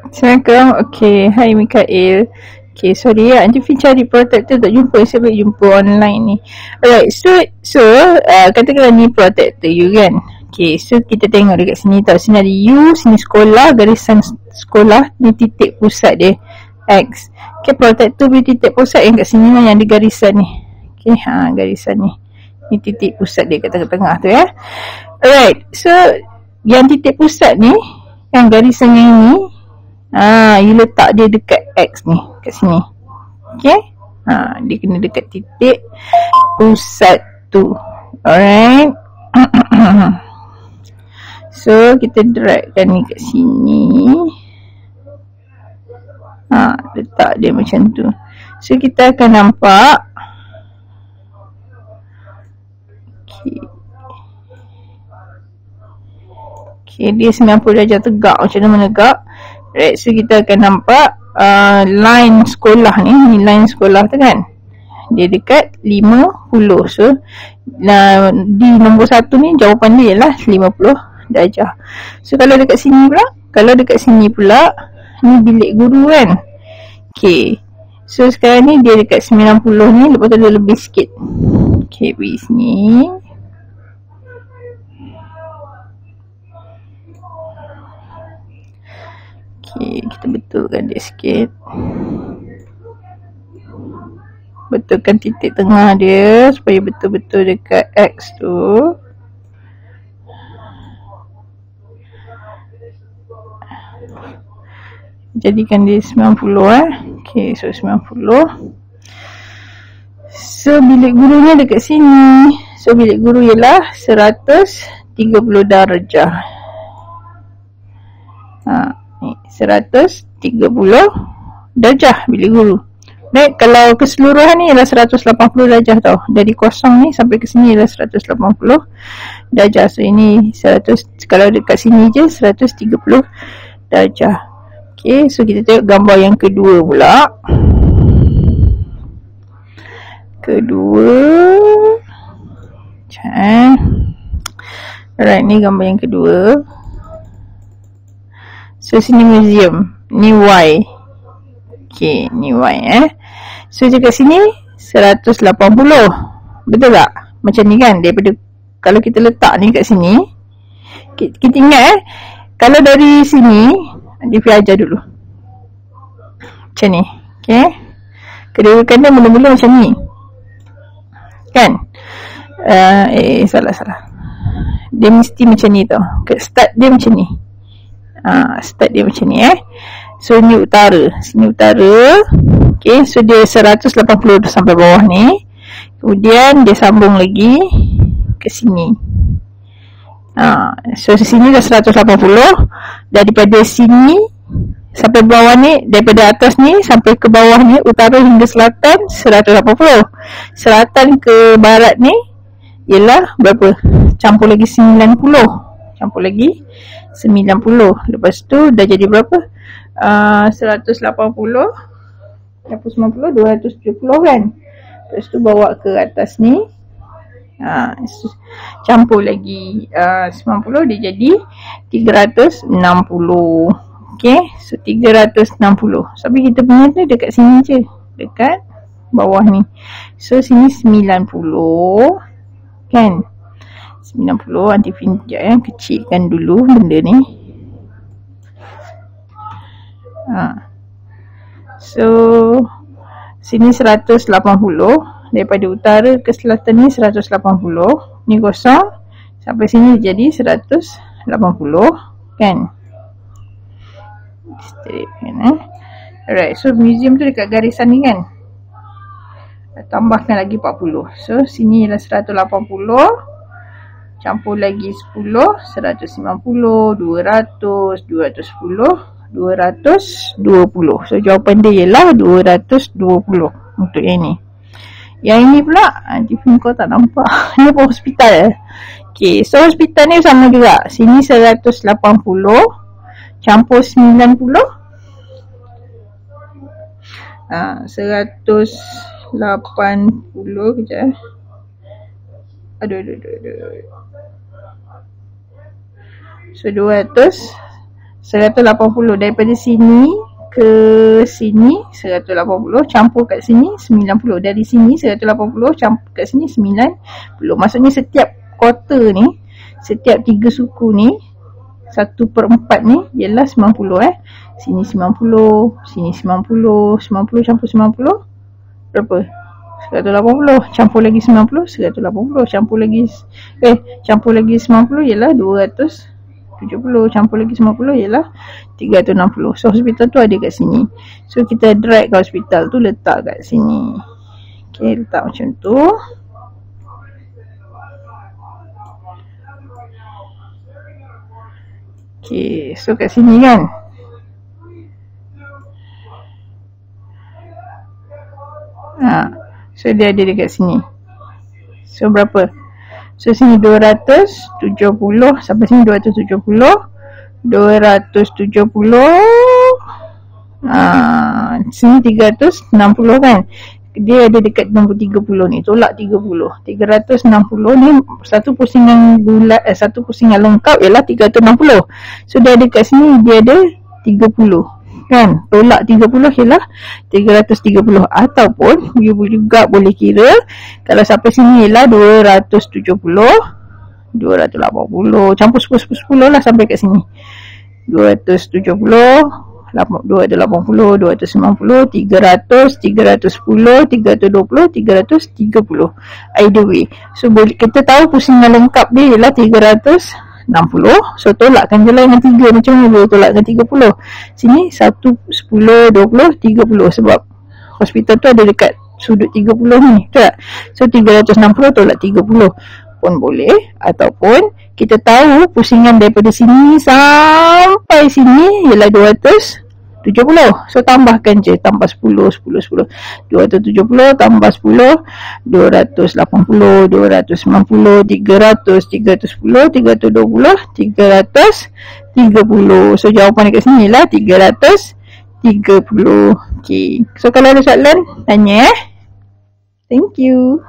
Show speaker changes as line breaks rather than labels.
Assalamualaikum. Okay, hai Mikael. Okay, sorry ya, Aunty Fin cari protector tak jumpa. Saya boleh jumpa online ni. Alright, so katakanlah ni protector you kan. Okay, so kita tengok dekat sini tau. Sini ada U, sini sekolah, garisan sekolah, ni titik pusat dia X. Okay, protector punya titik pusat yang kat sini lah, yang ada garisan ni. Okay, garisan ni. Ni titik pusat dia kat tengah-tengah tu ya. Alright, so yang titik pusat ni, yang garisan yang ni, you letak dia dekat X ni, kat sini. Okay, dia kena dekat titik pusat tu. Alright. So kita dragkan ni kat sini. Letak dia macam tu. So kita akan nampak. Okay, dia 90 darjah tegak. Macam mana menegak. Right, so kita akan nampak line sekolah ni. Ni line sekolah tu kan. Dia dekat 50. So di nombor 1 ni jawapan dia ialah 50 darjah. So kalau dekat sini pula, ni bilik guru kan. Okay, so sekarang ni dia dekat 90 ni, lepas tu dia lebih sikit. Okay, pergi sini. Okay, kita betulkan dia sikit. Betulkan titik tengah dia supaya betul-betul dekat X tu. Jadikan dia 90 Okay, so 90. So bilik gurunya dekat sini. So bilik guru ialah 130 darjah. Ni 130 darjah bilik guru. Baik, kalau keseluruhan ni ialah 180 darjah tau. Dari kosong ni sampai ke sini ialah 180 darjah. So ini 100, kalau dekat sini je 130 darjah. Okay, so kita tengok gambar yang kedua pula. Alright, ni gambar yang kedua. So sini museum. Ni Y. Okay, ni Y So dekat sini 180. Betul tak? Macam ni kan. Daripada kalau kita letak ni kat sini, kita ingat kalau dari sini, dia ajar dulu macam ni. Okay, kedudukan dia mula-mula macam ni kan. Salah. Dia mesti macam ni tau. Start dia macam ni. Start dia macam ni So ni utara. Sini utara. Okay, so dia 180 sampai bawah ni. Kemudian dia sambung lagi ke sini. So sini dah 180. Daripada sini sampai bawah ni, daripada atas ni sampai ke bawah ni, utara hingga selatan 180. Selatan ke barat ni ialah berapa? Campur lagi 90. Lepas tu dah jadi berapa? 180 campur 90, 270 kan. Lepas tu bawa ke atas ni, campur lagi 90, dia jadi 360. Okay, so 360. Tapi kita punya tu dekat sini je, dekat bawah ni. So sini 90 kan. 90. Aunty Fin sekejap kecilkan dulu benda ni. So sini 180. Daripada utara ke selatan ni 180. Ni kosong. Sampai sini jadi 180 kan. Alright, so museum tu dekat garisan ni kan. Tambahkan lagi 40. So sini ialah 180. Campur lagi 10, 190, 200, 210, 220. So jawapan dia ialah 220 untuk yang ni. Yang ini pula, Aunty Fin kau tak nampak. Ini pun hospital. Okay, so hospital ni sama juga. Sini 180 campur 90. 180 kejap. Aduh. So 200 180. Daripada sini ke sini 180, campur kat sini 90. Dari sini 180, campur kat sini 90. Maksudnya setiap quarter ni, setiap 3 suku ni, 1/4 ni ialah 90. Sini 90, sini 90, 90 campur 90 berapa? 180. Campur lagi 90, 180. Campur lagi 90 ialah 270. Campur lagi 90 ialah 360. So hospital tu ada kat sini. So kita drag ke hospital tu, letak kat sini. Okay, letak macam tu. Okay, so kat sini kan. So dia ada dekat sini. So berapa? So sini 270 sampai sini 270. 270. Sini 360 kan. Dia ada dekat nombor 30 ni. Tolak 30. 360 ni satu pusingan bulat, satu pusingan lengkap ialah 360. So dia ada dekat sini, dia ada 30. Kan, tolak 30 ialah 330. Ataupun you juga boleh kira kalau sampai sini ialah 270, 280, campur 10 lah sampai kat sini. 270, 280, 290, 300, 310, 320, 330. Either way. So kita tahu pusingan lengkap dia ialah 360. So tolakkan je lah dengan 3. Macam mana boleh tolak dengan 30? Sini 1, 10, 20, 30. Sebab hospital tu ada dekat sudut 30 ni, betul tak? So 360 tolak 30 pun boleh. Ataupun kita tahu pusingan daripada sini sampai sini ialah 270. So tambahkan je, tambah 10, 10, 10. 270 tambah 10, 280, 290, 300, 310, 320, 330. So jawapan dekat sini ialah 330. Okay. So kalau ada soalan, tanya. Thank you.